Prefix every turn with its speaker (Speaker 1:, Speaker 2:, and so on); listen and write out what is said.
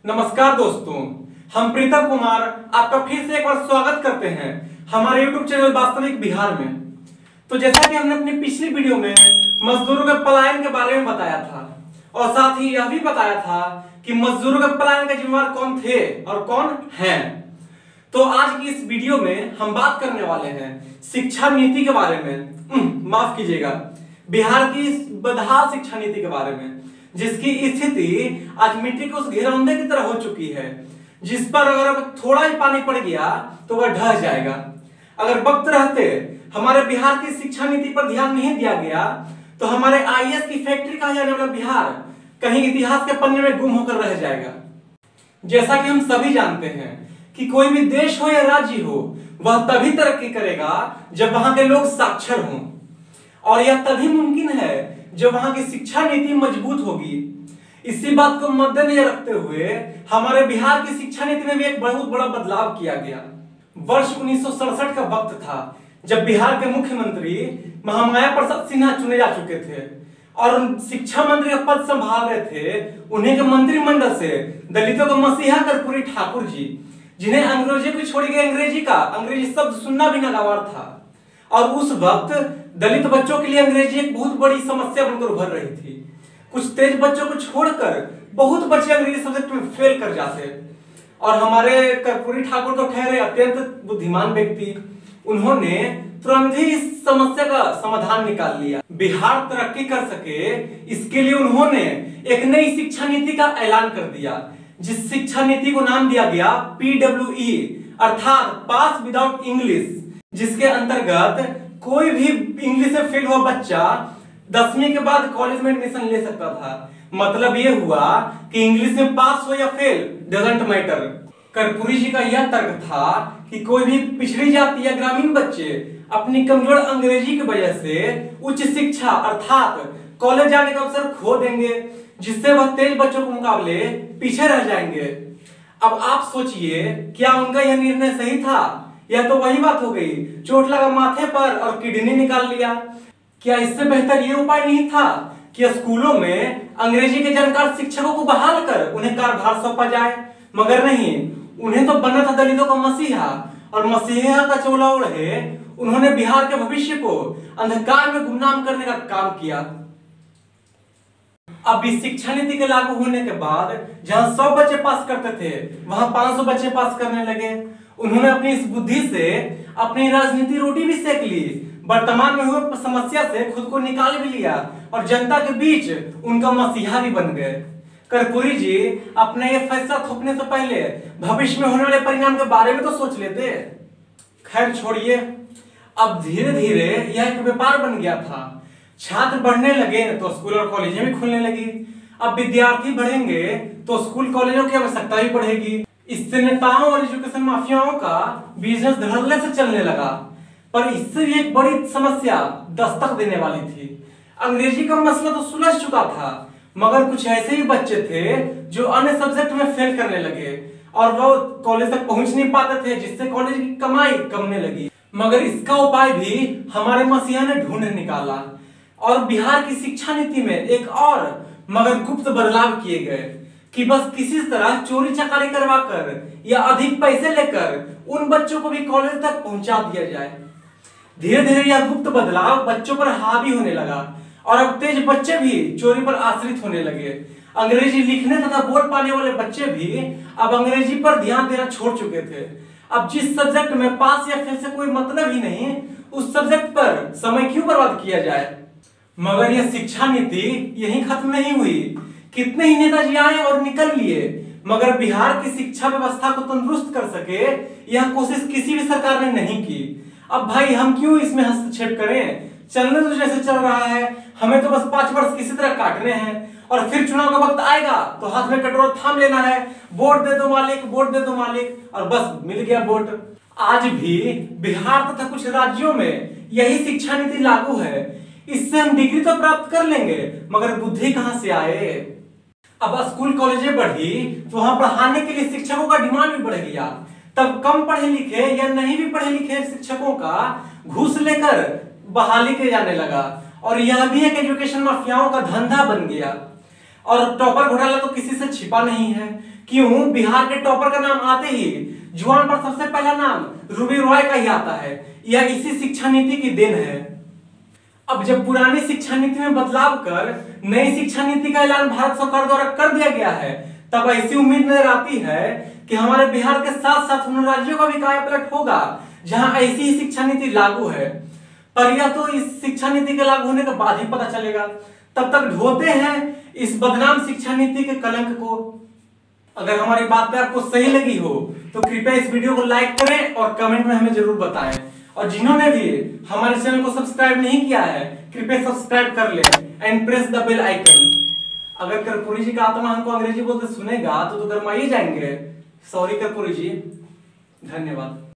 Speaker 1: नमस्कार दोस्तों, हम प्रीतम कुमार आपका फिर से एक बार स्वागत करते हैं हमारे YouTube चैनल वास्तविक बिहार में। तो जैसा कि हमने अपनी पिछली वीडियो में मजदूरों के पलायन के बारे में बताया था और साथ ही यह भी बताया था कि मजदूरों के पलायन के जिम्मेदार कौन थे और कौन हैं। तो आज की इस वीडियो में हम बात करने वाले हैं शिक्षा नीति के बारे में, माफ कीजिएगा, बिहार की बदहाल शिक्षा नीति के बारे में, जिसकी स्थिति आज मिट्टी के उस घेरौंदे की तरह हो चुकी है जिस पर अगर थोड़ा ही पानी पड़ गया तो वह ढह जाएगा। अगर वक्त रहते हमारे बिहार की शिक्षा नीति पर ध्यान नहीं दिया गया तो हमारे आईएएस की फैक्ट्री कहा जाने वाला बिहार कहीं इतिहास के पन्ने में गुम होकर रह जाएगा। जैसा कि हम सभी जानते हैं कि कोई भी देश हो या राज्य हो, वह तभी तरक्की करेगा जब वहां के लोग साक्षर हों, और यह तभी मुमकिन है जब वहां की शिक्षा नीति मजबूत होगी। इसी बात को मद्देनजर रखते हुए हमारे बिहार की शिक्षा नीति में भी एक बहुत बड़ा बदलाव किया गया। वर्ष 1967 का वक्त था जब बिहार के मुख्यमंत्री महामाया प्रसाद सिन्हा चुने जा चुके थे और शिक्षा मंत्री का पद संभाल रहे थे उन्हीं के मंत्रिमंडल से दलितों का मसीहा कर्पूरी ठाकुर जी, जिन्हें अंग्रेजी को छोड़ के अंग्रेजी शब्द सुनना भी नागवार था। और उस वक्त दलित बच्चों के लिए अंग्रेजी एक बहुत बड़ी समस्या बनकर उभर रही थी। कुछ तेज बच्चों को छोड़कर बहुत बच्चे अंग्रेजी सब्जेक्ट में फेल कर जाते, और हमारे कर्पूरी ठाकुर तो ठहरे अत्यंत बुद्धिमान व्यक्ति, उन्होंने तुरंत ही इस समस्या का समाधान निकाल लिया। बिहार तरक्की कर सके इसके लिए उन्होंने एक नई शिक्षा नीति का ऐलान कर दिया, जिस शिक्षा नीति को नाम दिया गया PWE अर्थात पास विदाउट इंग्लिश, जिसके अंतर्गत कोई भी इंग्लिश से फेल हुआ बच्चा 10वीं के बाद कॉलेज में एडमिशन ले सकता था। मतलब यह हुआ कि इंग्लिश में पास हो या fail doesn't matter. Karpoori ji का यह तर्क था कि कोई भी पिछड़ी जाति या ग्रामीण बच्चे अपनी कमजोर अंग्रेजी की वजह से उच्च शिक्षा अर्थात कॉलेज जाने का अवसर खो देंगे, जिससे वह तेज बच्चों के मुकाबले पीछे रह जाएंगे। अब आप सोचिए, क्या उनका यह निर्णय सही था? यह तो वही बात हो गई, चोट लगा माथे पर और किडनी निकाल लिया। क्या इससे बेहतर यह उपाय नहीं था कि स्कूलों में अंग्रेजी के जानकार शिक्षकों को बहाल कर उन्हें कार्यभार सौंपा जाए? मगर नहीं, उन्हें तो बनना था दलितों का मसीहा, और मसीहा का चोला ओढ़े उन्होंने बिहार के भविष्य को अंधकार में गुमनाम करने का काम किया। अब इस शिक्षा नीति के लागू होने के बाद जहां 100 बच्चे पास करते थे वहां 500 बच्चे पास करने लगे। उन्होंने अपनी इस बुद्धि से अपनी राजनीति रोटी भी सेक ली, वर्तमान में हुए समस्या से खुद को निकाल भी लिया और जनता के बीच उनका मसीहा भी बन गए। कर्पूरी जी अपने ये फैसला थोपने से पहले भविष्य में होने वाले परिणाम के बारे में तो सोच लेते। खैर छोड़िए, अब धीरे धीरे यह एक व्यापार बन गया था। छात्र बढ़ने लगे तो स्कूल और कॉलेजें भी खुलने लगी। अब विद्यार्थी बढ़ेंगे तो स्कूल कॉलेजों की आवश्यकता भी बढ़ेगी। इससे नेताओं और एजुकेशन माफियाओं का बिजनेस धड़ल्ले से चलने लगा। पर इससे भी एक बड़ी समस्या दस्तक देने वाली थी। अंग्रेजी का मसला तो सुलझ चुका था, मगर कुछ ऐसे ही बच्चे थे जो अन्य सब्जेक्ट में फेल करने लगे और वो कॉलेज तक पहुंच नहीं पाते थे, जिससे कॉलेज की कमाई कमने लगी। मगर इसका उपाय भी हमारे मसीहा ने ढूंढ निकाला और बिहार की शिक्षा नीति में एक और मगर गुप्त बदलाव किए गए कि बस किसी तरह चोरी चकारी करवाकर या अधिक पैसे लेकर उन बच्चों को भी कॉलेज तक पहुंचा दिया जाए। धीरे धीरे यह गुप्त बदलाव बच्चों पर हावी होने लगा और अब तेज बच्चे भी चोरी पर आश्रित होने लगे। अंग्रेजी लिखने तथा बोल पाने वाले बच्चे भी अब अंग्रेजी पर ध्यान देना छोड़ चुके थे। अब जिस सब्जेक्ट में पास या फेल से कोई मतलब ही नहीं, उस सब्जेक्ट पर समय क्यों बर्बाद किया जाए। मगर यह शिक्षा नीति यही खत्म नहीं हुई। कितने ही नेताजी आए और निकल लिए, मगर बिहार की शिक्षा व्यवस्था को तंदुरुस्त कर सके यह कोशिश किसी भी सरकार ने नहीं की। अब भाई हम क्यों इसमें हस्तक्षेप करें? चलने तो जैसे चल रहा है, हमें तो बस 5 वर्ष किसी तरह काटने हैं और फिर चुनाव का वक्त आएगा तो हाथ में कटोरा थाम लेना है, वोट दे दो मालिक, वोट दे दो मालिक, और बस मिल गया वोट। आज भी बिहार तथा कुछ राज्यों में यही शिक्षा नीति लागू है। इससे हम डिग्री तो प्राप्त कर लेंगे, मगर बुद्धि कहां से आए। अब स्कूल कॉलेजें बढ़ी तो वहां पढ़ाने के लिए शिक्षकों का डिमांड भी बढ़ गया। तब कम पढ़े लिखे या नहीं भी पढ़े लिखे शिक्षकों का घूस लेकर बहाली किए जाने लगा और यह भी एक एजुकेशन माफियाओं का धंधा बन गया। और टॉपर घोटाला तो किसी से छिपा नहीं है। क्यों? बिहार के टॉपर का नाम आते ही जुबान पर सबसे पहला नाम रूबी रॉय का ही आता है। यह इसी शिक्षा नीति की देन है। अब जब पुरानी शिक्षा नीति में बदलाव कर नई शिक्षा नीति का ऐलान भारत सरकार द्वारा कर दिया गया है, तब ऐसी उम्मीद नजर आती है कि हमारे बिहार के साथ साथ उन राज्यों का भी कायापलट होगा जहां ऐसी ही शिक्षा नीति लागू है। पर यह तो इस शिक्षा नीति के लागू होने के बाद ही पता चलेगा। तब तक ढोते हैं इस बदनाम शिक्षा नीति के कलंक को। अगर हमारी बातें आपको सही लगी हो तो कृपया इस वीडियो को लाइक करें और कमेंट में हमें जरूर बताएं। और जिन्होंने भी हमारे चैनल को सब्सक्राइब नहीं किया है, कृपया सब्सक्राइब कर ले and press the bell icon. अगर कर्पूरी जी का आत्मा हमको अंग्रेजी बोलते सुनेगा तो गरमाइए जाएंगे। सॉरी कर्पूरी जी, धन्यवाद।